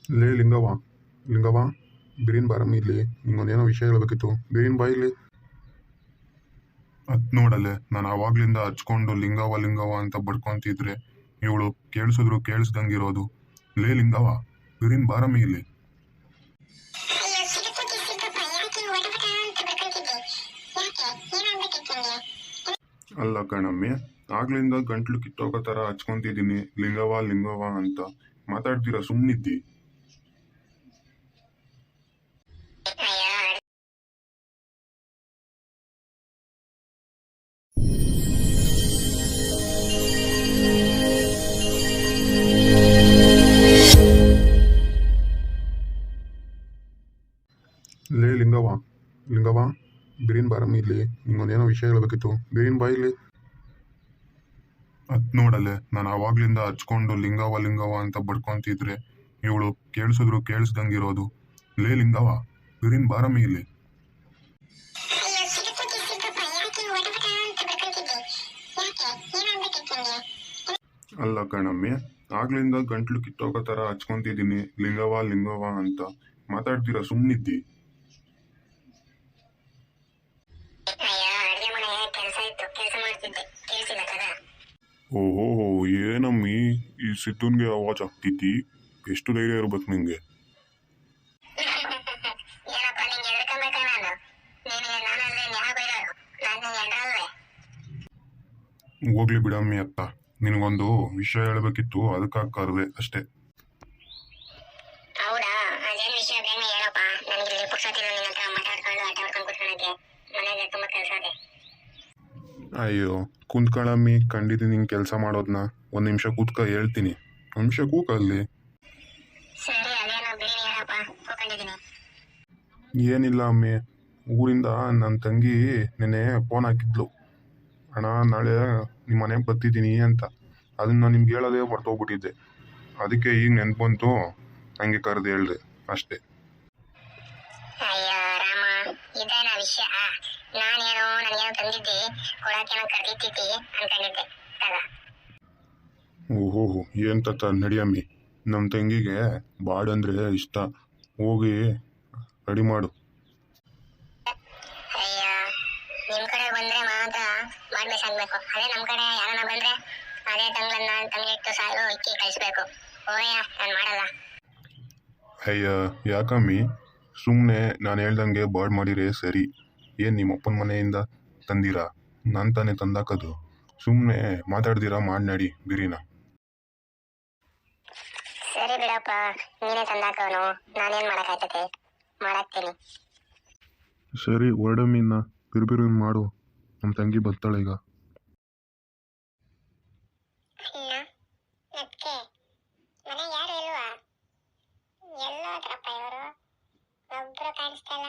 ಲೇ ಲಿಂಗವ್ವ, ಲಿಂಗವ್ವ, ಬಿರಿನ್ ಬಾರಮ್ಮ ಇಲ್ಲಿ ನಿಂಗೊಂದೇನೋ ವಿಷಯ ಹೇಳ್ಬೇಕಿತ್ತು. ಬಿರಿನ್ ಬಾ ಇಲ್ಲಿ. ಅತ್ ನೋಡಲೆ, ನಾನು ಆವಾಗ್ಲಿಂದ ಹಚ್ಕೊಂಡು ಲಿಂಗವ್ವ ಲಿಂಗವ್ವ ಅಂತ ಬಡ್ಕೊಂತಿದ್ರೆ ಇವಳು ಕೇಳಿಸಿದ್ರು ಕೇಳಿಸ್ದಂಗಿರೋದು. ಲೇ ಲಿಂಗವ್ವ, ಬಿರಿನ್ ಬಾರಮ್ಮ ಇಲ್ಲಿ. ಅಯ್ಯೋ ಸಿಗಪ್ಪಿ ಸಿಗಪ್ಪ, ಯಾಕೆ ವಟವಟ ಅಂತ ಬಡ್ಕೊಂತಿದ್ದೆ? ಯಾಕೆ ಏನಾಗ್ಬೇಕಿತ್ತು ನಿಂಗೆ? ಅಲ್ಲ ಕಣಮ್ಮಿ, ಆಗ್ಲಿಂದ ಗಂಟ್ಲು ಕಿತ್ತೋಗೋ ಥರ ಹಚ್ಕೊಂತಿದ್ದೀನಿ ಲಿಂಗವ್ವ ಲಿಂಗವ್ವ ಅಂತ. ಮಾತಾಡ್ತೀರಾ ಸುಮ್ಮನಿದ್ದಿ? ಅಯ್ಯೋ ಲೇ ಲಿಂಗವ್ವ, ಲಿಂಗವ್ವ, ಬಿರಿನ್ ಬಾರಮ್ಮ ಇಲ್ಲಿ ನಿಂಗೊಂದೇನೋ ವಿಷಯ ಹೇಳ್ಬೇಕಿತ್ತು. ಬಿರಿನ್ ಬಾ ಇಲ್ಲಿ. ಅತ್ ನೋಡಲೆ, ನಾನು ಆವಾಗ್ಲಿಂದ ಹಚ್ಕೊಂಡು ಲಿಂಗವ್ವ ಲಿಂಗವ್ವ ಅಂತ ಬಡ್ಕೊಂತಿದ್ರೆ ಇವಳು ಕೇಳಿಸಿದ್ರು ಕೇಳಿಸ್ದಂಗಿರೋದು. ಲೇ ಲಿಂಗವ್ವ, ಬಿರಿನ್ ಬಾರಮ್ಮ ಇಲ್ಲಿ. ಅಯ್ಯೋ ಸಿಗಪ್ಪಿ ಸಿಗಪ್ಪ, ಯಾಕೆ ವಟವಟ ಅಂತ ಬಡ್ಕೊಂತಿದ್ದೆ? ಯಾಕೆ ಏನಾಗ್ಬೇಕಿತ್ತು ನಿಂಗೆ? ಅಲ್ಲ ಕಣಮ್ಮಿ, ಆಗ್ಲಿಂದ ಗಂಟ್ಲು ಕಿತ್ತೋಗೋ ಥರ ಹಚ್ಕೊಂತಿದ್ದೀನಿ ಲಿಂಗವ್ವ ಲಿಂಗವ್ವ ಅಂತ. ಮಾತಾಡ್ತೀರಾ ಸುಮ್ಮನಿದ್ದಿ? ಅಯ್ಯೋ ಅಡುಗೆ ಮನೆಗೆ ಕೆಲಸ ಇತ್ತು, ಕೆಲಸ ಮಾಡ್ತಿದ್ದೆ, ಕೇಳಿಸಿಲ್ಲ ಕದಾ? ಓಹೋ, ಏನಮ್ಮಿ ಈ ಸಿದ್ದುನ್ಗೆ ಆವಾಜ್ ಆಗ್ತೈತಿ? ಎಷ್ಟು ಧೈರ್ಯ ಇರ್ಬೇಕು ನಿಂಗೆ? ಏನಪ್ಪ ನಿಂಗೆ ಎದ್ರಕಂಬೇಕ ನಾನು? ನಿನಗೆ ನಾನಲ್ಲೇ ನ್ಯಾಯ ಬೈರೋರು, ನಾನು ನಿಂಗೆ ಎಂಡ್ರಲ್ವೇ? ಹೋಗ್ಲಿ ಬಿಡಮ್ಮಿ ಅತ್ತ, ನಿನಗೊಂದು ವಿಷಯ ಹೇಳ್ಬೇಕಿತ್ತು, ಅದಕ್ಕಾಗಿ ಕರೆದೆ ಅಷ್ಟೇ. ಹೌದಾ, ಅದೇನು ವಿಷಯ ಬೇಗ ಹೇಳಪ್ಪ. ನನಗೆ ಇಲ್ಲಿ ಪುರ್ಸೊತ್ತಿಲ್ಲ ನಿನ್ನ ಹತ್ರ ಮಾತಾಡ್ಕೊಂಡು ಆಟ ಆಡ್ಕೊಂಡು ಕೂತ್ಕೊಳ್ಳೋಕ್ಕೆ. ಮನೆಗೆ ತುಂಬ ಕೆಲಸ ಇದೆ. ಅಯ್ಯೋ ಕುಂತ್ಕೊಳ್ಳಮ್ಮಿ, ಖಂಡಿತ ನಿಂಗೆ ಕೆಲಸ ಮಾಡೋದನ್ನ. ಒಂದು ನಿಮಿಷ ಕೂತ್ಕ ಹೇಳ್ತೀನಿ. ಒಂದು ನಿಮಿಷ ಕೂಕಲ್ಲಿ. ಸರಿ, ಅದೇನೋ ಬೇರೆ ಹೇಳಪ್ಪ, ಕೂತ್ಕೊಂಡಿದ್ದೀನಿ. ಏನಿಲ್ಲ ಅಮ್ಮಿ, ಊರಿಂದ ನನ್ನ ತಂಗಿ ನೆನ್ನೆ ಫೋನ್ ಹಾಕಿದ್ಲು. ಅಣ್ಣ ನಾಳೆ ನಿಮ್ಮ ಮನೆಗೆ ಬರ್ತಿದ್ದೀನಿ ಅಂತ. ಅದನ್ನ ನಿಮ್ಗೆ ಹೇಳೋದೇ ಮರ್ತೋಗ್ಬಿಟ್ಟಿದ್ದೆ. ಅದಕ್ಕೆ ಈಗ ನೆನ್ಪು ಬಂತು, ಹಂಗೆ ಕರೆದು ಹೇಳ್ದೆ ಅಷ್ಟೇ. ಅಯ್ಯೋ ರಾಮ, ಇದೇನಾ ವಿಷಯ? ನಾನೇನೋ ನನಗೇನೋ ತಂದಿದ್ದೆ, ಕೊಡೋಕೇನೋ ಕರ್ದಿತ್ತಿದ್ದೆ ಅನ್ಕೊಂಡಿದ್ದೆ ತಗ. ಓಹೋ, ಏನು ತತ್ತ ನಡಿಯಮ್ಮಿ. ನಮ್ಮ ತಂಗಿಗೆ ಬಾಡಂದ್ರೆ ಇಷ್ಟ. ಹೋಗಿ ರೆಡಿ ಮಾಡು. ಅಯ್ಯೋ, ನಿಮ್ಮ ಕಡೆ ಬಂದ್ರೆ ಮಾತ್ರ ಮಾಡ್ಬೇಕಾಗ್ಬೇಕು. ಅದೇ ನಮ್ಮ ಕಡೆ ಯಾರನ್ನ ಬಂದ್ರೆ ಅದೇ ತಂಗ್ಳನ್ನ ತಂಗಿ ಇಟ್ಟು ಸಾಲು ಇಕ್ಕಿ ಕಳಿಸ್ಬೇಕು. ಓಯ್ಯ, ನಾನು ಮಾಡಲ್ಲ. ಅಯ್ಯ ಯಾಕಮ್ಮಿ, ಸುಮ್ಮನೆ ನಾನು ಹೇಳ್ದಂಗೆ ಬಾಡ್ ಮಾಡಿರೇ ಸರಿ. ಏನು ನಿಮ್ಮ ಅಪ್ಪನ ಮನೆಯಿಂದ ತಂದಿರಾ? ನಾನು ತಾನೇ ತಂದಾಕೋದು. ಸುಮ್ಮನೆ ಮಾತಾಡ್ದಿರಾ ಮಾಡಿ ನಡಿ ಬಿರಿನ. ಸರಿ ಬಿಡಪ್ಪ, ನೀನೇ ತಂದಾಕವನು, ನಾನೇನು ಮಾಡೋಕ್ಕಾಗ್ತದೆ, ಮಾಡಾಕ್ತೀನಿ. ಸರಿ ಹೊರಡಮ್ಮಿನ್ನ, ಬಿರು ಮಾಡು. ನಮ್ಮ ತಂಗಿ ಬರ್ತಾಳೆ ಈಗ. ಅಣ್ಣ, ಅದಕ್ಕೆ ಮನೆಗೆ ಯಾರು ಇಲ್ವಾ? ಎಲ್ಲೋದ್ರಪ್ಪ ಇವರು? ಒಬ್ರು ಕಾಣಿಸ್ತಲ್ಲ.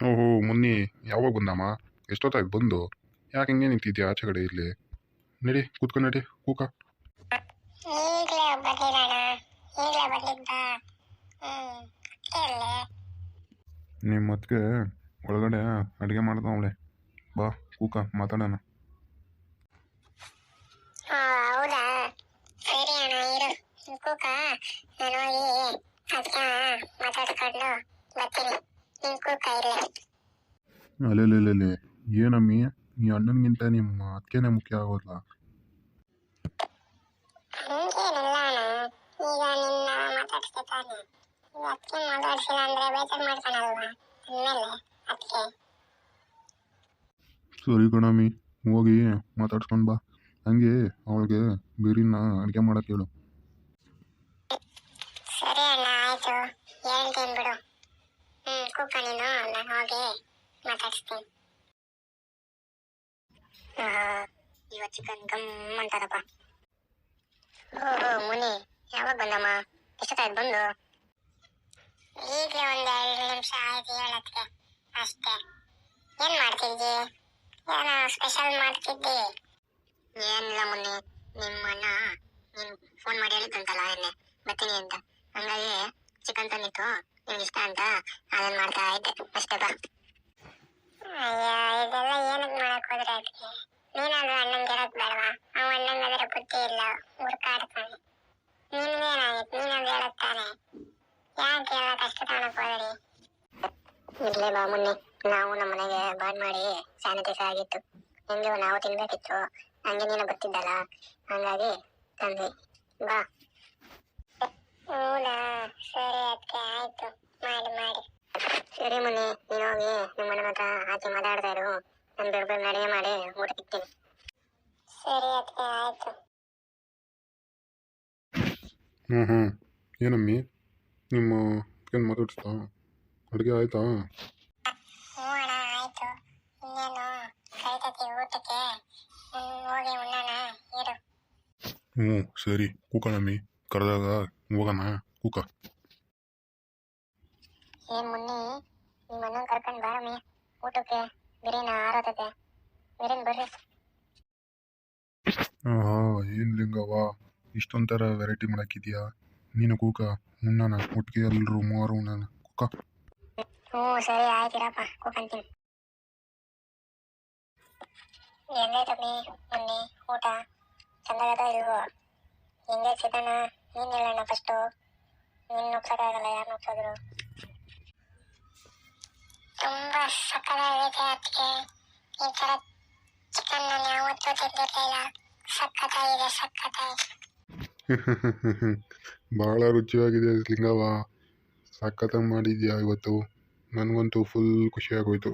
ಓಹೋ ಮುನ್ನಿ, ಯಾವಾಗ ಬಂದಮ್ಮ? ಎಷ್ಟೊತ್ತಾಯ್ತು ಬಂದು? ಯಾಕೆ ಹಿಂಗೆ ನಿಂತಿದ್ಯಾ ಆಚೆ ಕಡೆ? ಇಲ್ಲಿ ನಡಿ, ಕೂತ್ಕೊಂಡು ನಡಿ, ಕೂಕ. ಈಗಲೇ ಬರ್ಲಿಲ್ಲ ಅಣ್ಣ, ಈಗಲೇ ಬರ್ಲಿದ್ದ. ಅಲ್ಲೇ ನಿಮ್ಮ ಅದಕ್ಕೆ ಒಳಗಡೆ ಅಡುಗೆ ಮಾಡ್ದವಳೆ. ಬಾ ಕೂಕ ಮಾತಾಡೋಣ. ಹೌದಾ, ಸರಿ ಅಣ್ಣ, ಇರು ಕೂಕ. ನಾನು ಹೋಗಿ ಅದಕ್ಕೆ ಮಾತಾಡ್ಕೊಂಡು ಬರ್ತೀನಿ. ನೀನು ಕೂಕ ಇರಲಿ. ಅಲ್ಲೇ ಏನಮ್ಮಿ, ಈ ಅಣ್ಣನಿಗಿಂತ ನಿಮ್ಮ ಅದಕ್ಕೇನೆ ಮುಖ್ಯ ಆಗೋಲ್ಲ. ಹಂಗೇನಿಲ್ಲ ಅಣ್ಣ, ಈಗ ನಿನ್ನ ಮಾತಾಡ್ಸ್ದೆ ತಾನೆ. ಈಗ ಅದಕ್ಕೆ ಮಾತಾಡ್ಸಿಲ್ಲ ಅಂದ್ರೆ ಬೇಜಾರು ಮಾಡ್ಕೊಳಲ್ವಾ ಅಂದಮೇಲೆ ಅದಕ್ಕೆ. ಸರಿ ಕಣಮ್ಮಿ, ಹೋಗಿ ಮಾತಾಡ್ಸ್ಕೊಂಡು ಬಾ. ಹಂಗೆ ಅವಳಿಗೆ ಬಿರಿನ ಅಡುಗೆ ಮಾಡೋಕ್ಕೆ ಹೇಳು. ಸರಿ ಅಣ್ಣ, ಆಯ್ತು, ಹೇಳ್ತೀನಿ ಬಿಡು. ಕೂಕ ನೀನು, ನಾನು ಹೋಗಿ ಮಾತಾಡಿಸ್ತೀನಿ. ಇವತ್ತು ಚಿಕನ್ ಗಮ್ ಅಂತಾರಪ್ಪ. ಓಹೋ ಮುನಿ, ಯಾವಾಗ ಬಂದಮ್ಮ? ಎಷ್ಟೊತ್ತಾಯ್ತು ಬಂದು? ಈಗಲೇ ಒಂದು 2 ನಿಮಿಷ ಆಯ್ತು ಹೇಳೋದಕ್ಕೆ ಅಷ್ಟೇ. ಏನು ಮಾಡ್ತಿದ್ದಿ? ಏನೋ ಸ್ಪೆಷಲ್ ಮಾಡ್ತಿದ್ದಿ? ಏನಿಲ್ಲ ಮುನ್ನಿ, ನಿಮ್ಮ ಅಣ್ಣ ನೀನು ಫೋನ್ ಮಾಡಿ ಹೇಳಿದ್ದಂತಲ್ಲ ಎಣ್ಣೆ ಬರ್ತೀನಿ ಅಂತ. ಹಂಗಾಗಿ ಚಿಕನ್ ತಂದಿತ್ತು, ನಿಮ್ಗೆ ಇಷ್ಟ ಅಂತ ಅದನ್ನು ಮಾಡ್ತಾ ಇದ್ದೆ ಅಷ್ಟೇ. ಬಾ. ಅಯ್ಯೋ, ಇದೆಲ್ಲ ಏನಕ್ಕೆ ಮಾಡಕ್ ಹೋದ್ರೆ ಅದಕ್ಕೆ? ನೀನಾದ್ರೂ ಅಣ್ಣಂಗೆ ಹೇಳೋದು ಬೇಡವಾ? ಅವ ಅಣ್ಣಂಗಾದ್ರೆ ಬುದ್ಧಿ ಇಲ್ಲ, ಹುಡುಕಾಡ್ತಾನೆ. ನಿನ್ಗೇನಾಗಿತ್ತು? ನೀನಾದ್ರೂ ಹೇಳೋದು ತಾನೆ. ಯಾಕೆ ಎಲ್ಲ ಕಷ್ಟ ತಗೊಳಕ್ ಹೋದ್ರಿ? ಇರ್ಲೇ ಬಾ ಮುನ್ನಿ, ನಾವು ನಮ್ಮ ಮನೆಗೆ ಬಾಡ್ ಮಾಡಿ ಸ್ಯಾನಿಟೈಸ್ ಆಗಿತ್ತು. ಹೆಂಗೆ ನಾವು ತಿನ್ಬೇಕಿತ್ತು, ಹಂಗೆ ನೀನು ಬರ್ತಿದ್ದಲ್ಲ, ಹಂಗಾಗಿ ತಂದ್ವಿ. ಬಾ. ಹೌದಾ, ಸರಿ ಅದಕ್ಕೆ ಆಯ್ತು, ಮಾಡಿ ಮಾಡಿ. ಸರಿ ಮುನ್ನಿ, ನೀನು ಹೋಗಿ ನಿಮ್ಮ ಮನೆ ಹತ್ರ ಆಚೆ ಮಾತಾಡ್ತಾ ಇರು, ನಾನು ಬೇರೆ ಬೇರೆ ಅಡುಗೆ ಮಾಡಿ ಊಟ ಇಕ್ತೀನಿ. ಸರಿ ಅದಕ್ಕೆ ಆಯ್ತು. ಹ್ಞೂ ಏನಮ್ಮಿ ನಿಮ್ಮ ಏನು ಮಾತಾಡಿಸ್ತಾ ಅಡುಗೆ ಆಯಿತಾ? ಹ್ಞೂ ಅಣ್ಣ ಆಯ್ತು. ಇನ್ನೇನು ಕರಿತೈತಿ ಊಟಕ್ಕೆ, ಹೋಗಿ ಉಣ್ಣೋಣ ಇರು. ಹ್ಞೂ ಸರಿ ಕೂಕಣಮ್ಮಿ, ಕರೆದಾಗ ಹೋಗೋಣ ಕೂಕ. ಏನ್ ಮುನ್ನಿ, ನಿಮ್ಮ ಅಣ್ಣನ ಕರ್ಕೊಂಡು ಬಾರಮ್ಮಿ ಊಟಕ್ಕೆ, ಬಿರಿಯಾನಿ ಆರೋತೈತೆ. ಬಿರಿಯಾನಿ ಬರ್ರಿ. ಹಾಂ ಏನು ಲಿಂಗವ್ವ ಇಷ್ಟೊಂಥರ ವೆರೈಟಿ ಮಾಡಾಕಿದ್ಯಾ? ನೀನು ಕೂಕ ಉಣ್ಣೋಣ ಒಟ್ಟಿಗೆ ಎಲ್ಲರೂ ಮೂವರು ಉಣ್ಣೋಣ ಕೂಕ. ಹ್ಞೂ ಸರಿ ಆಯ್ತಿರಪ್ಪ, ಕೂಕಂತೀನಿ. ಹೆಂಗೈತಮ್ಮಿ ಮುನ್ನಿ ಊಟ? ಚಂದಾಗದ ಇಲ್ವೋ? ಹೆಂಗೆ ಸಿಗೋಣ? ನೀನು ಹೇಳೋಣ ಫಸ್ಟು. ನೀನು ನುಗ್ಸೋಕ್ಕಾಗಲ್ಲ, ಯಾರು ನುಗ್ಸೋದ್ರು? ತುಂಬಾ ಸಕ್ಕತ್ತಾಗೈತೆ ಅದಕ್ಕೆ. ಈ ಥರ ಚಿಕನ್ ನಾನು ಯಾವತ್ತೂ ತಿಂದಿರಲಿಲ್ಲ. ಸಕ್ಕತ್ತಾಗಿದೆ, ಸಕ್ಕತ್ತಾಗಿದೆ. ಭಾಳ ರುಚಿಯಾಗಿದೆ ಲಿಂಗವ್ವ, ಸಖತ್ತಾಗಿ ಮಾಡಿದ್ಯಾ ಇವತ್ತು. ನನಗಂತೂ ಫುಲ್ ಖುಷಿಯಾಗೋಯ್ತು.